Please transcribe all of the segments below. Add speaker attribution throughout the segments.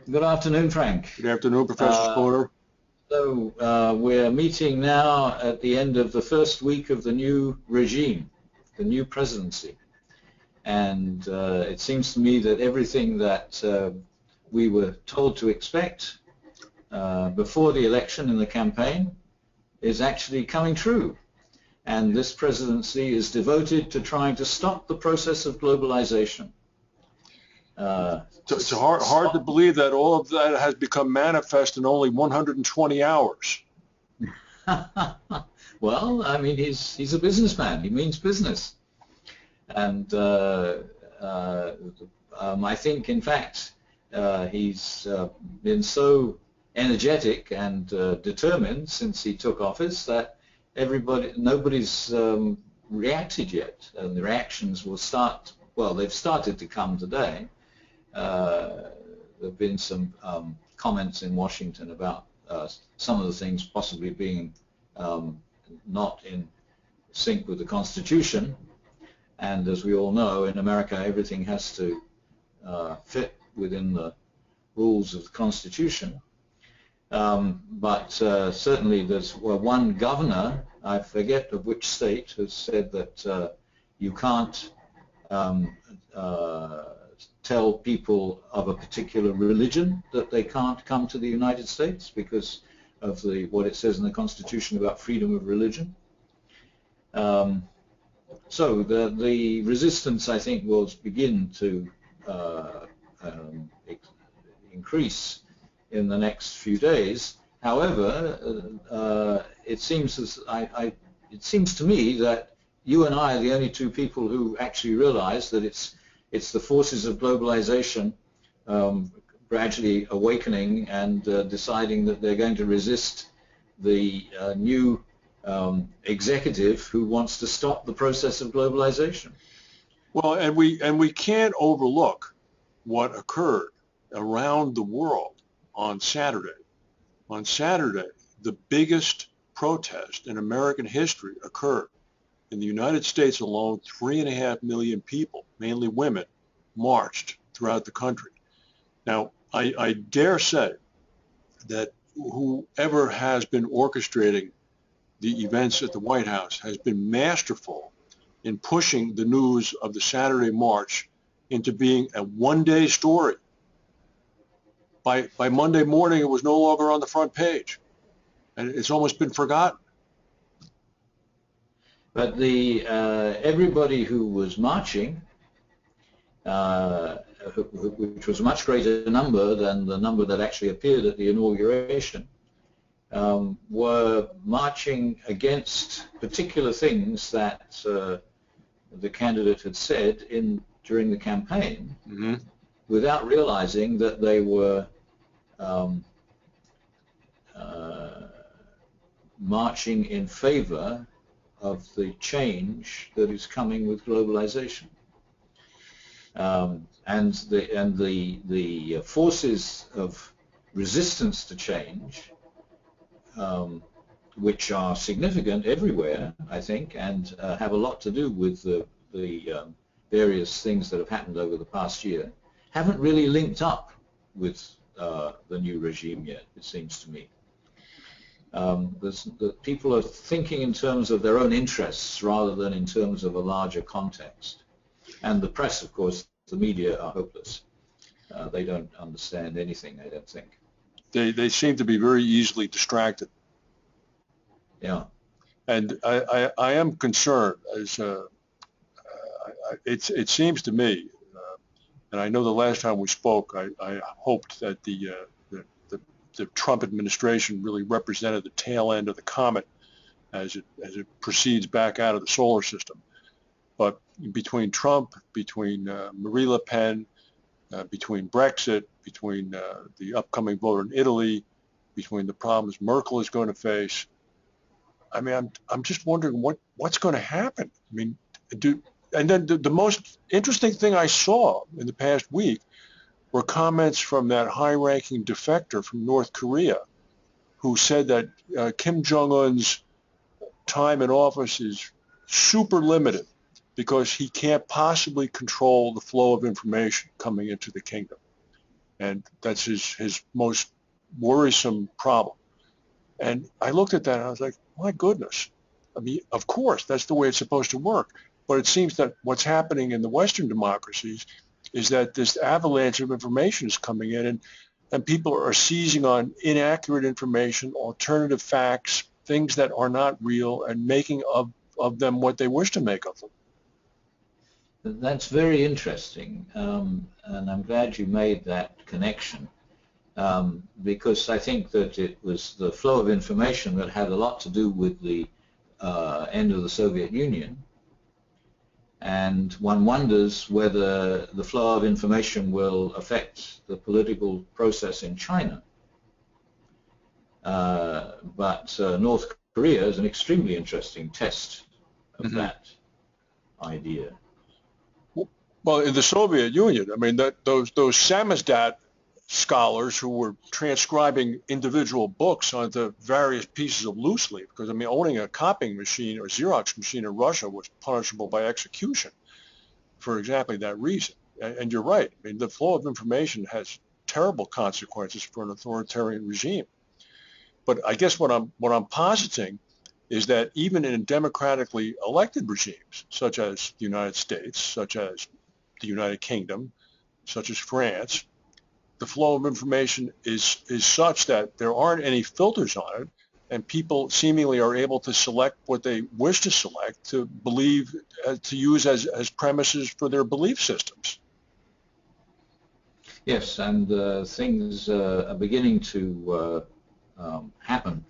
Speaker 1: Good afternoon, Frank.
Speaker 2: Good afternoon, Professor Spooner.
Speaker 1: We're meeting now at the end of the first week of the new regime, the new presidency. And it seems to me that everything that we were told to expect before the election and the campaign is actually coming true. And this presidency is devoted to trying to stop the process of globalization.
Speaker 2: It's hard to believe that all of that has become manifest in only 120 hours.
Speaker 1: Well, I mean, he's a businessman. He means business. And I think, in fact, he's been so energetic and determined since he took office that nobody's reacted yet. And the reactions will start, well, they've started to come today. There have been some comments in Washington about some of the things possibly being not in sync with the Constitution. And as we all know, in America, everything has to fit within the rules of the Constitution. But certainly there's one governor, I forget of which state, has said that you can't tell people of a particular religion that they can't come to the United States because of what it says in the Constitution about freedom of religion. So the resistance, I think, will begin to increase in the next few days. However, it seems to me that you and I are the only two people who actually realize that it's the forces of globalization gradually awakening and deciding that they're going to resist the new executive who wants to stop the process of globalization.
Speaker 2: Well, and we can't overlook what occurred around the world on Saturday. On Saturday, the biggest protest in American history occurred. In the United States alone, 3.5 million people, mainly women, marched throughout the country. Now, I dare say that whoever has been orchestrating the events at the White House has been masterful in pushing the news of the Saturday march into being a one-day story. By Monday morning, it was no longer on the front page, and it's almost been forgotten.
Speaker 1: But everybody who was marching, which was a much greater number than the number that actually appeared at the inauguration, were marching against particular things that the candidate had said during the campaign, without realizing that they were marching in favor of the change that is coming with globalization. And the forces of resistance to change, which are significant everywhere, I think, and have a lot to do with the various things that have happened over the past year, haven't really linked up with the new regime yet, it seems to me. People are thinking in terms of their own interests rather than in terms of a larger context. And the press, of course, the media are hopeless. They don't understand anything, I don't think.
Speaker 2: They seem to be very easily distracted.
Speaker 1: Yeah.
Speaker 2: And I am concerned, as it seems to me, and I know the last time we spoke, I hoped that the Trump administration really represented the tail end of the comet as it proceeds back out of the solar system. But between Trump, between Marie Le Pen, between Brexit, between the upcoming vote in Italy, between the problems Merkel is going to face, I mean, I'm just wondering what's going to happen. I mean, and then the most interesting thing I saw in the past week were comments from that high-ranking defector from North Korea who said that Kim Jong-Un's time in office is super limited because he can't possibly control the flow of information coming into the kingdom. And that's his most worrisome problem. And I looked at that and I was like, my goodness. I mean, of course, that's the way it's supposed to work. But it seems that what's happening in the Western democracies is that this avalanche of information is coming in, and people are seizing on inaccurate information, alternative facts, things that are not real, and making of them what they wish to make of them.
Speaker 1: That's very interesting, and I'm glad you made that connection, because I think that it was the flow of information that had a lot to do with the end of the Soviet Union, and one wonders whether the flow of information will affect the political process in China. But North Korea is an extremely interesting test of that idea.
Speaker 2: Well, in the Soviet Union, I mean, those samizdat scholars who were transcribing individual books onto various pieces of loose leaf, because I mean, owning a copying machine or Xerox machine in Russia was punishable by execution for exactly that reason. And you're right. I mean, the flow of information has terrible consequences for an authoritarian regime. But I guess what I'm positing is that even in democratically elected regimes, such as the United States, such as the United Kingdom, such as France, the flow of information is such that there aren't any filters on it, and people seemingly are able to select what they wish to select, to believe, to use as premises for their belief systems.
Speaker 1: Yes, and things are beginning to happen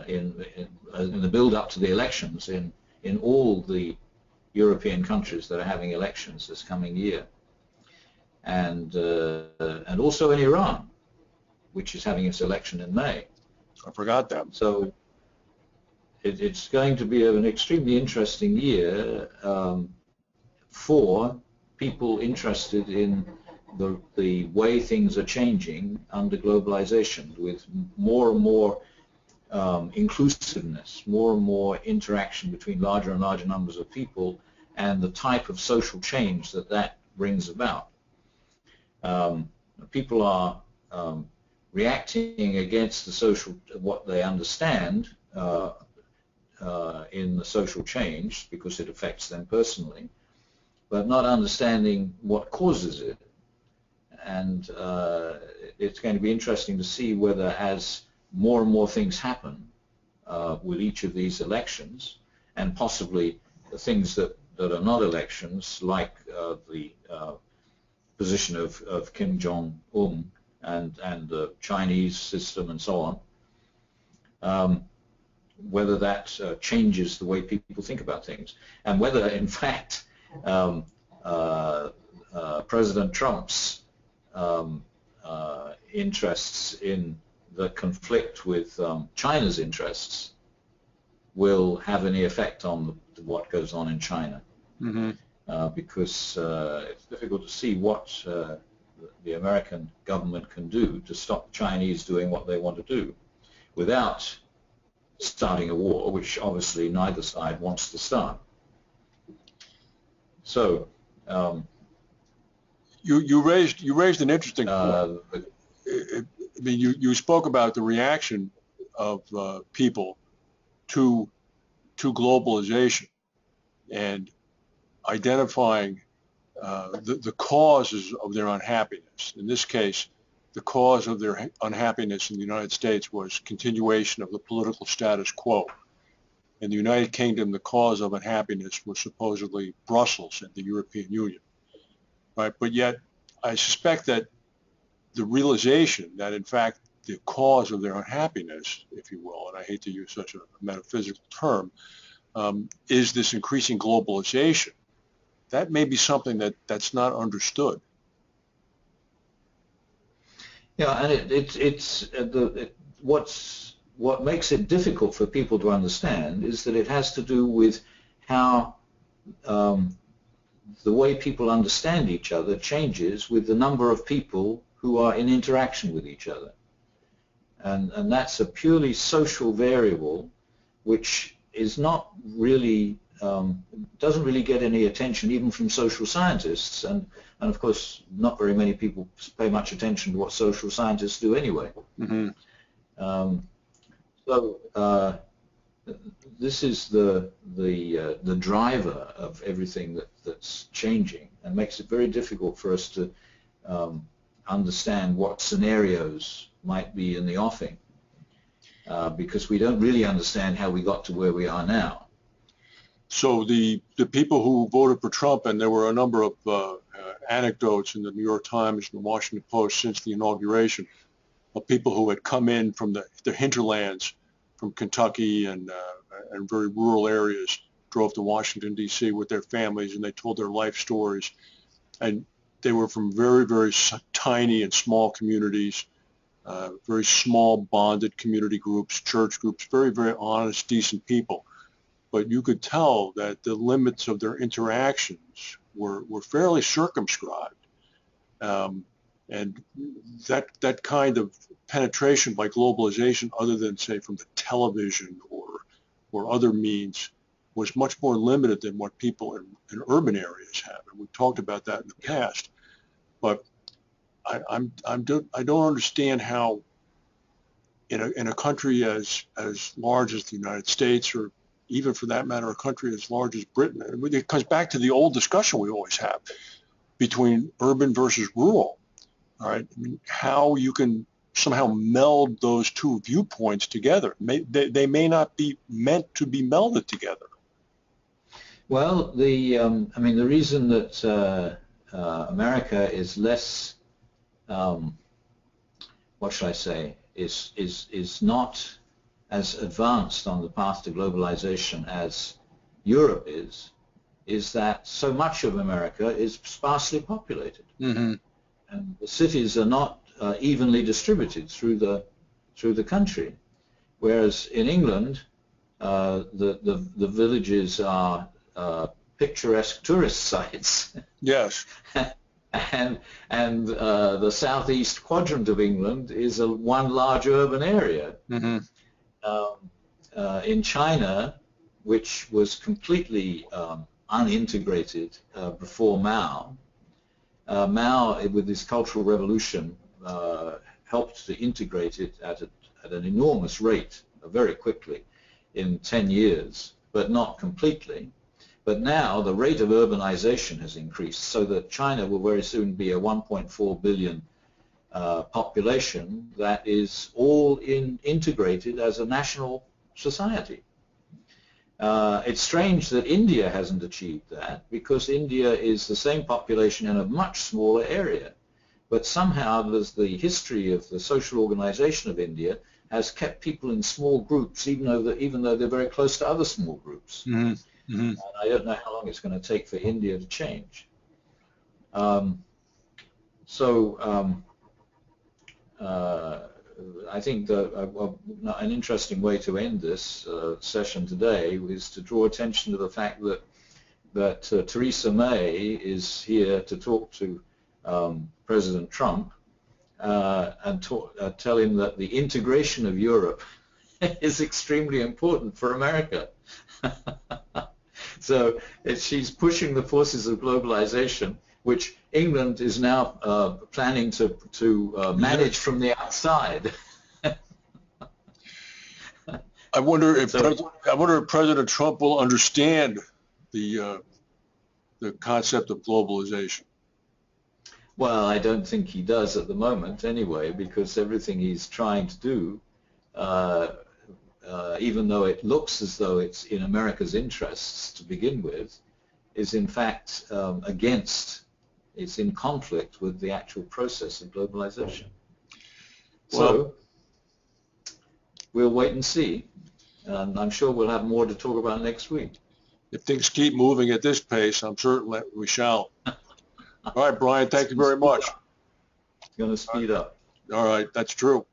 Speaker 1: in the build-up to the elections in all the European countries that are having elections this coming year, and also in Iran, which is having its election in May.
Speaker 2: I forgot that.
Speaker 1: So it's going to be an extremely interesting year for people interested in the way things are changing under globalization, with more and more inclusiveness, more and more interaction between larger and larger numbers of people, and the type of social change that brings about. People are reacting against what they understand in the social change because it affects them personally, but not understanding what causes it. And it's going to be interesting to see whether, as more and more things happen with each of these elections, and possibly the things that are not elections, like the position of Kim Jong-Un and the Chinese system and so on, whether that changes the way people think about things, and whether, in fact, President Trump's interests in the conflict with China's interests will have any effect on what goes on in China. Because it's difficult to see what the American government can do to stop the Chinese doing what they want to do without starting a war, which obviously neither side wants to start. So
Speaker 2: you raised an interesting point. I mean, you spoke about the reaction of people to globalization and identifying the causes of their unhappiness. In this case, the cause of their unhappiness in the United States was continuation of the political status quo. In the United Kingdom, the cause of unhappiness was supposedly Brussels and the European Union. Right? But yet, I suspect that the realization that, in fact, the cause of their unhappiness, if you will, and I hate to use such a metaphysical term, is this increasing globalization. That may be something that's not understood.
Speaker 1: Yeah, and what makes it difficult for people to understand is that it has to do with how the way people understand each other changes with the number of people who are in interaction with each other. And that's a purely social variable which is not really doesn't really get any attention even from social scientists, and of course not very many people pay much attention to what social scientists do anyway.
Speaker 2: Mm-hmm.
Speaker 1: So this is the driver of everything that's changing, and makes it very difficult for us to understand what scenarios might be in the offing, because we don't really understand how we got to where we are now.
Speaker 2: So the people who voted for Trump, and there were a number of anecdotes in the New York Times and the Washington Post since the inauguration of people who had come in from the hinterlands, from Kentucky and very rural areas, drove to Washington, D.C. with their families, and they told their life stories. And they were from very, very tiny and small communities, very small bonded community groups, church groups, very, very honest, decent people. But you could tell that the limits of their interactions were fairly circumscribed. And that kind of penetration by globalization, other than, say, from the television or other means, was much more limited than what people in urban areas have. And we've talked about that in the past. But I don't understand how in a country as large as the United States, or even for that matter, a country as large as Britain, it comes back to the old discussion we always have between urban versus rural. All right, I mean, how you can somehow meld those two viewpoints together. They may not be meant to be melded together.
Speaker 1: Well, I mean, the reason that America is less, what should I say, is not as advanced on the path to globalization as Europe is that so much of America is sparsely populated.
Speaker 2: Mm-hmm.
Speaker 1: And the cities are not evenly distributed through the country, whereas in England the villages are picturesque tourist sites.
Speaker 2: Yes.
Speaker 1: and the southeast quadrant of England is one large urban area.
Speaker 2: Mm-hmm.
Speaker 1: In China, which was completely unintegrated before Mao, Mao, with his Cultural Revolution, helped to integrate it at an enormous rate, very quickly, in 10 years, but not completely. But now the rate of urbanization has increased, so that China will very soon be a 1.4 billion population that is all integrated as a national society. It's strange that India hasn't achieved that, because India is the same population in a much smaller area. But somehow the history of the social organization of India has kept people in small groups, even though they're very close to other small groups.
Speaker 2: Mm-hmm. Mm-hmm.
Speaker 1: And I don't know how long it's going to take for India to change. I think an interesting way to end this session today is to draw attention to the fact that Theresa May is here to talk to President Trump and tell him that the integration of Europe is extremely important for America. So she's pushing the forces of globalization, which England is now planning to manage from the outside.
Speaker 2: I wonder if President Trump will understand the concept of globalization.
Speaker 1: Well, I don't think he does at the moment, anyway, because everything he's trying to do, even though it looks as though it's in America's interests to begin with, is in fact it's in conflict with the actual process of globalization. So we'll wait and see, and I'm sure we'll have more to talk about next week.
Speaker 2: If things keep moving at this pace, I'm certain that we shall. All right, Brian, thank you very much.
Speaker 1: It's going to speed up.
Speaker 2: All right, that's true.